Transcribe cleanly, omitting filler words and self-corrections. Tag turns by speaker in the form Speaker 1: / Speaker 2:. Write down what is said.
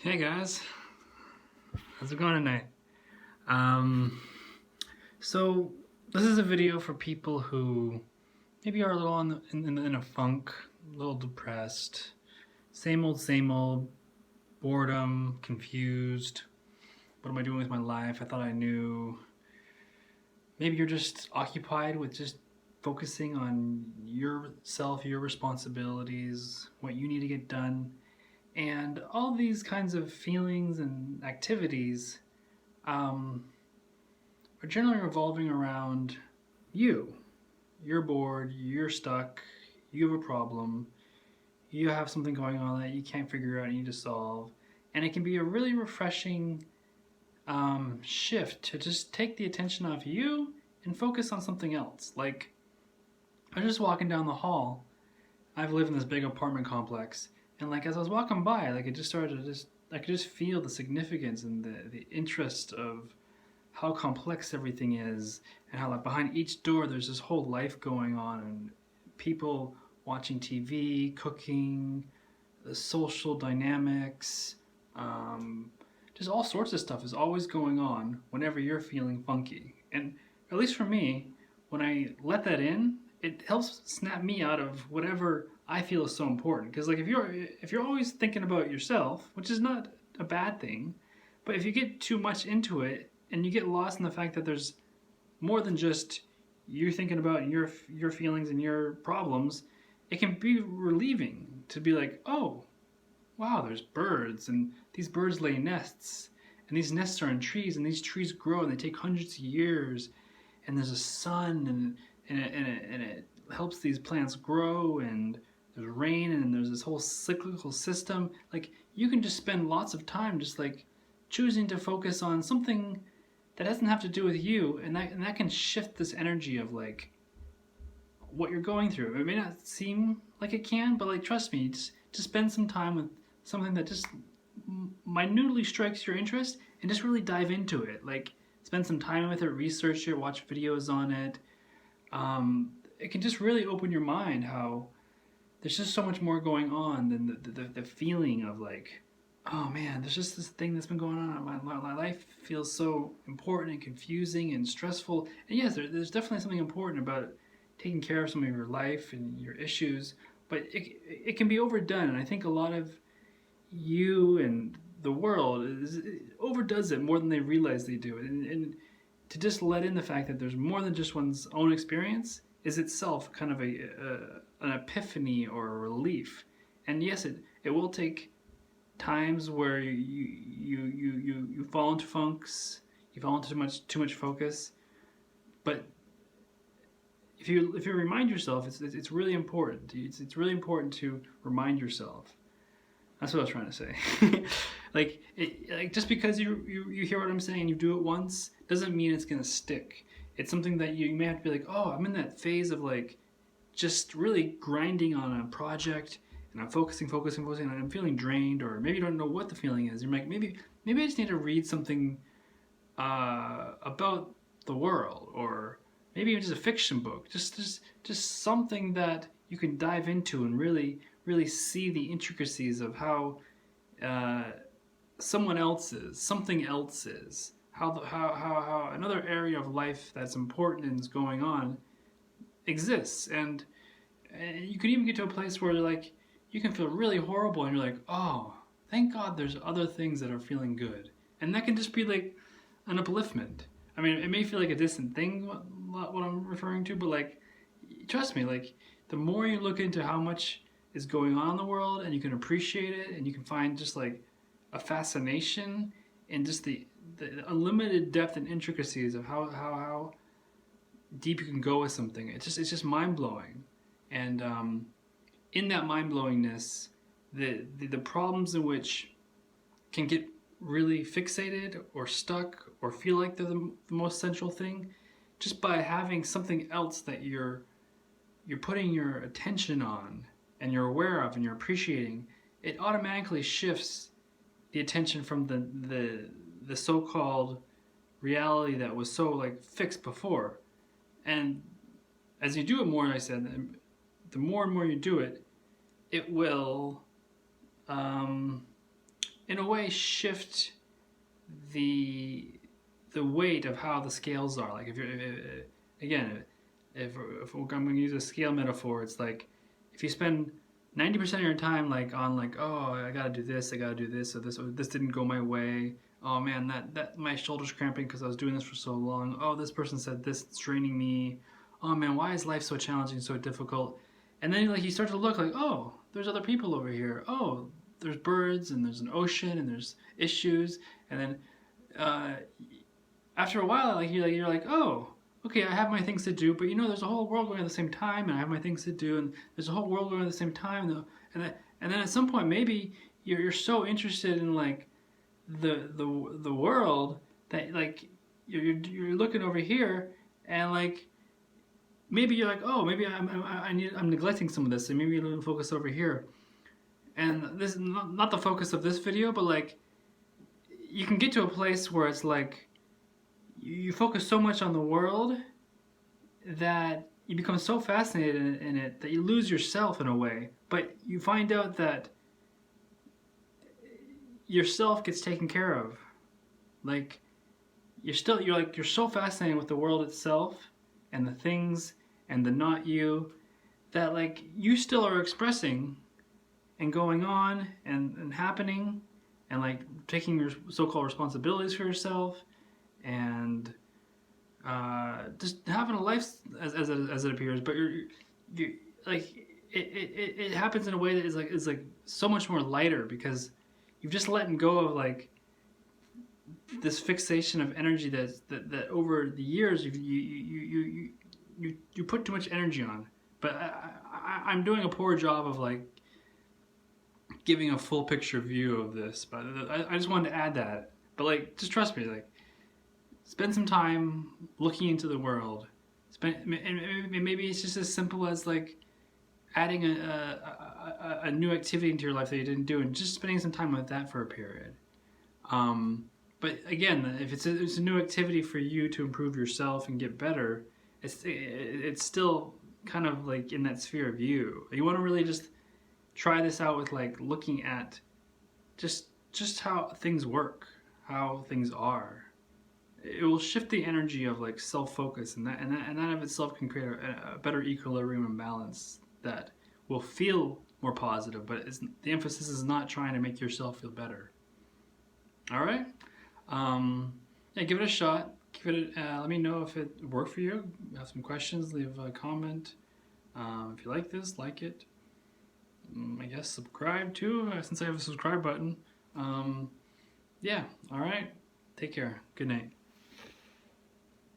Speaker 1: Hey guys, how's it going tonight? Um, so this is a video for people who maybe are a little in a funk, a little depressed, same old, boredom, confused. What am I doing with my life? I thought I knew. Maybe you're just occupied with just focusing on yourself, your responsibilities, what you need to get done, and all these kinds of feelings and activities. Um, are generally revolving around you. You're bored, you're stuck, you have a problem, you have something going on that you can't figure out and you need to solve. And it can be a really refreshing shift to just take the attention off you and focus on something else. Like, I was just walking down the hall. I've lived in this big apartment complex, and like as I was walking by, like it just started to I could just feel the significance and the interest of how complex everything is, and how like behind each door there's this whole life going on, and people watching TV, cooking, the social dynamics, just all sorts of stuff is always going on whenever you're feeling funky. And at least for me, when I let that in, it helps snap me out of whatever I feel is so important. Because like if you're always thinking about yourself, which is not a bad thing, but if you get too much into it and you get lost in the fact that there's more than just you thinking about your feelings and your problems, it can be relieving to be like, oh, wow, there's birds, and these birds lay nests, and these nests are in trees, and these trees grow, and they take hundreds of years, and there's a sun, and it helps these plants grow, and there's rain, and there's this whole cyclical system. Like, you can just spend lots of time just like choosing to focus on something that doesn't have to do with you, and that can shift this energy of like what you're going through. It may not seem like it can, but like trust me, just spend some time with something that just minutely strikes your interest and just really dive into it. Like, spend some time with it, research it, watch videos on it. It can just really open your mind how there's just so much more going on than the feeling of like, oh man, there's just this thing that's been going on. My life feels so important and confusing and stressful. And yes, there's definitely something important about taking care of some of your life and your issues, but it can be overdone. And I think a lot of you and the world overdoes it more than they realize they do. And to just let in the fact that there's more than just one's own experience is itself kind of an epiphany or a relief. And yes, it will take times where you fall into funks, you fall into too much focus, but if you remind yourself, it's really important. It's really important to remind yourself. That's what I was trying to say. like just because you hear what I'm saying and you do it once doesn't mean it's gonna stick. It's something that you may have to be like, oh, I'm in that phase of like just really grinding on a project, and I'm focusing, and I'm feeling drained, or maybe you don't know what the feeling is. You're like, maybe I just need to read something about the world, or maybe even just a fiction book, just something that you can dive into and really see the intricacies of how something else is, how another area of life that's important and is going on exists. And you could even get to a place where like you can feel really horrible and you're like, oh, thank God there's other things that are feeling good. And that can just be like an upliftment. I mean, it may feel like a distant thing, what I'm referring to, but like, trust me, like, the more you look into how much is going on in the world, and you can appreciate it, and you can find just like a fascination and just the unlimited depth and intricacies of how deep you can go with something. It's just mind blowing, and in that mind blowingness, the problems in which can get really fixated or stuck or feel like they're the most central thing, just by having something else that you're putting your attention on and you're aware of and you're appreciating, it automatically shifts the attention from the so-called reality that was so like fixed before. And as you do it more, I said, the more and more you do it, it will in a way, shift the weight of how the scales are. Like if you're again, if I'm going to use a scale metaphor, it's like if you spend 90% of your time like on like, oh, I gotta do this, or this didn't go my way. Oh man, that my shoulder's cramping because I was doing this for so long. Oh, this person said this, it's draining me. Oh man, why is life so challenging, so difficult? And then like you start to look like, oh, there's other people over here. Oh, there's birds and there's an ocean and there's issues. And then after a while, like you're like, oh, okay, I have my things to do, but you know, there's a whole world going at the same time, and I have my things to do, and there's a whole world going at the same time, and then at some point, maybe you're so interested in like the world that like you're looking over here, and like maybe you're like, oh, maybe I'm neglecting some of this, and maybe you're going to focus over here, and this is not the focus of this video, but like you can get to a place where it's like you focus so much on the world that you become so fascinated in it that you lose yourself in a way. But you find out that yourself gets taken care of. Like you're so fascinated with the world itself and the things and the not you that like you still are expressing and going on and happening and like taking your so-called responsibilities for yourself and just having a life as it appears, but you like it happens in a way that is like so much more lighter because you've just letting go of like this fixation of energy that over the years you put too much energy on. But I'm doing a poor job of like giving a full picture view of this, but I just wanted to add that. But like, just trust me, like. Spend some time looking into the world. Maybe it's just as simple as like adding a new activity into your life that you didn't do, and just spending some time with that for a period. But again, if it's a new activity for you to improve yourself and get better, it's still kind of like in that sphere of you. You want to really just try this out with like looking at just how things work, how things are. It will shift the energy of like self-focus, and that of itself can create a better equilibrium and balance that will feel more positive. But the emphasis is not trying to make yourself feel better. All right, yeah, give it a shot. Let me know if it worked for you. Have some questions. Leave a comment. If you like this, like it. I guess subscribe too, since I have a subscribe button. Yeah. All right. Take care. Good night.